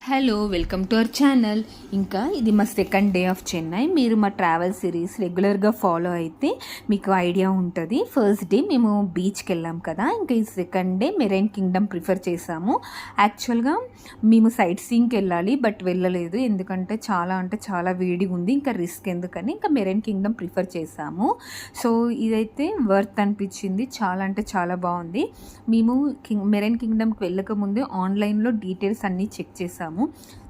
Hello, welcome to our channel. ఇంకా ఇది మా సెకండ్ డే ఆఫ్ చెన్నై. మీరు మా ట్రావెల్ సిరీస్ రెగ్యులర్గా ఫాలో అయితే మీకు ఐడియా ఉంటుంది. ఫస్ట్ డే మేము బీచ్కి వెళ్ళాం కదా, ఇంకా ఈ second day marine Kingdom prefer చేసాము. యాక్చువల్గా మేము సైట్ సీయింగ్కి వెళ్ళాలి, బట్ వెళ్ళలేదు, ఎందుకంటే చాలా వేడి ఉంది, ఇంకా రిస్క్ ఎందుకని ఇంకా మెరైన్ కింగ్డమ్ ప్రిఫర్ చేసాము. సో ఇదైతే వర్త్ అనిపించింది, చాలా బాగుంది. మేము మెరైన్ కింగ్డమ్కి వెళ్ళకముందే ఆన్లైన్లో డీటెయిల్స్ అన్నీ చెక్ చేసాము.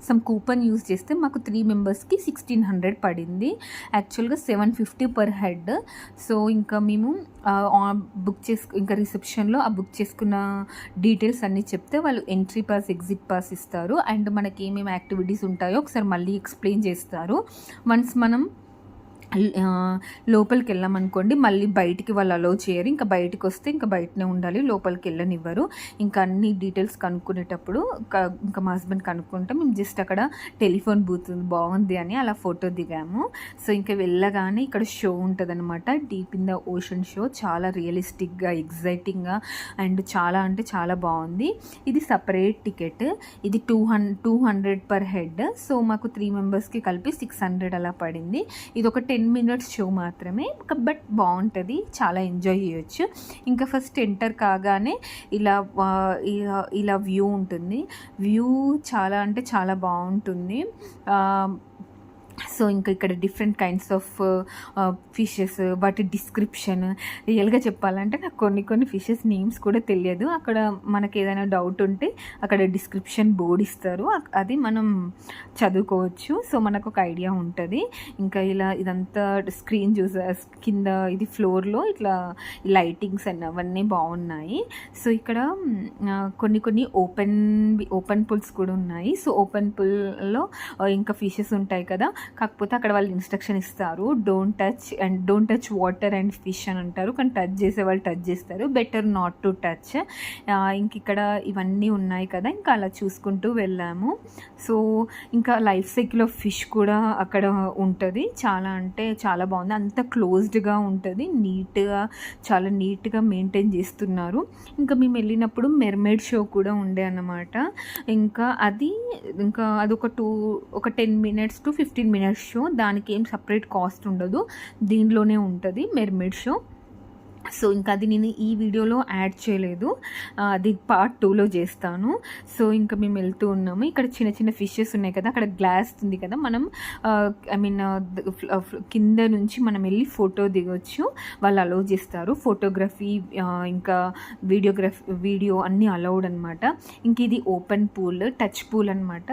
సమ్ కూపన్ యూజ్ చేస్తే మాకు 3 మెంబర్స్కి 1600 పడింది. యాక్చువల్గా 750 పర్ హెడ్. సో ఇంకా మేము ఇంకా రిసెప్షన్లో ఆ బుక్ చేసుకున్న డీటెయిల్స్ అన్నీ చెప్తే వాళ్ళు ఎంట్రీ పాస్, ఎగ్జిట్ పాస్ ఇస్తారు. అండ్ మనకి ఏమేమి యాక్టివిటీస్ ఉంటాయో ఒకసారి మళ్ళీ ఎక్స్ప్లెయిన్ చేస్తారు. వన్స్ మనం లోపలికి వెళ్ళామనుకోండి, మళ్ళీ బయటికి వాళ్ళు అలౌ చేయరు. ఇంకా బయటికి వస్తే ఇంకా బయటనే ఉండాలి, లోపలికి వెళ్ళనివ్వరు. ఇంకా అన్ని డీటెయిల్స్ కనుక్కునేటప్పుడు ఇంకా మా హస్బెండ్ కనుక్కుంటే మేము జస్ట్ అక్కడ టెలిఫోన్ బూత్ బాగుంది అని అలా ఫోటో దిగాము. సో ఇంకా వెళ్ళగానే ఇక్కడ షో ఉంటుంది అనమాట, deep in the ocean show. చాలా రియలిస్టిక్గా, ఎగ్జైటింగ్గా అండ్ చాలా బాగుంది. ఇది సపరేట్ టికెట్, ఇది 200 పర్ హెడ్. సో మాకు 3 మెంబర్స్కి కలిపి 600 అలా పడింది. ఇది ఒక 10 మినిట్స్ షో మాత్రమే, బట్ బాగుంటుంది, చాలా ఎంజాయ్ చేయొచ్చు. ఇంకా ఫస్ట్ ఎంటర్ కాగానే ఇలా వ్యూ ఉంటుంది. వ్యూ చాలా బాగుంటుంది. సో ఇంకా ఇక్కడ డిఫరెంట్ కైండ్స్ ఆఫ్ ఫిషెస్, వాటి డిస్క్రిప్షన్, రియల్గా చెప్పాలంటే నాకు కొన్ని ఫిషెస్ నేమ్స్ కూడా తెలియదు. అక్కడ మనకి ఏదైనా డౌట్ ఉంటే అక్కడ డిస్క్రిప్షన్ బోర్డ్ ఇస్తారు, అది మనం చదువుకోవచ్చు. సో మనకు ఒక ఐడియా ఉంటుంది. ఇంకా ఇదంతా స్క్రీన్ కింద ఇది ఫ్లోర్లో ఇట్లా లైటింగ్స్ అవన్నీ బాగున్నాయి. సో ఇక్కడ కొన్ని ఓపెన్ పూల్స్ కూడా ఉన్నాయి. సో ఓపెన్ పూల్లో ఇంకా ఫిషెస్ ఉంటాయి కదా, కాకపోతే అక్కడ వాళ్ళు ఇన్స్ట్రక్షన్ ఇస్తారు, don't touch water and fish అని అంటారు. కానీ టచ్ చేసే వాళ్ళు టచ్ చేస్తారు, బెటర్ నాట్ టు టచ్. ఇంక ఇక్కడ ఇవన్నీ ఉన్నాయి కదా, ఇంకా అలా చూసుకుంటూ వెళ్ళాము. ఇంకా లైఫ్ సైకిల్ ఆఫ్ ఫిష్ కూడా అక్కడ ఉంటుంది. చాలా బాగుంది, అంత క్లోజ్డ్గా ఉంటుంది, చాలా నీట్గా మెయింటైన్ చేస్తున్నారు. ఇంకా మేము వెళ్ళినప్పుడు మెర్మైడ్ షో కూడా ఉండే అన్నమాట. ఇంకా అది ఒక 10 మినిట్స్ టు 15 మినిట్స్ షో. దానికి ఏం సపరేట్ కాస్ట్ ఉండదు, దీనిలోనే ఉంటుంది మెర్మైడ్ షో. సో ఇంకా అది నేను ఈ వీడియోలో యాడ్ చేయలేదు, అది పార్ట్ 2లో చేస్తాను. సో ఇంకా మేము వెళ్తూ ఉన్నాము. ఇక్కడ చిన్న ఫిషెస్ ఉన్నాయి కదా, అక్కడ గ్లాస్ ఉంది కదా, మనం కింద నుంచి మనం వెళ్ళి ఫోటో దిగొచ్చు, వాళ్ళు అలౌ చేస్తారు. ఫోటోగ్రఫీ ఇంకా వీడియో అన్నీ అలౌడ్ అనమాట. ఇంక ఇది ఓపెన్ పూల్, టచ్ పూల్ అనమాట.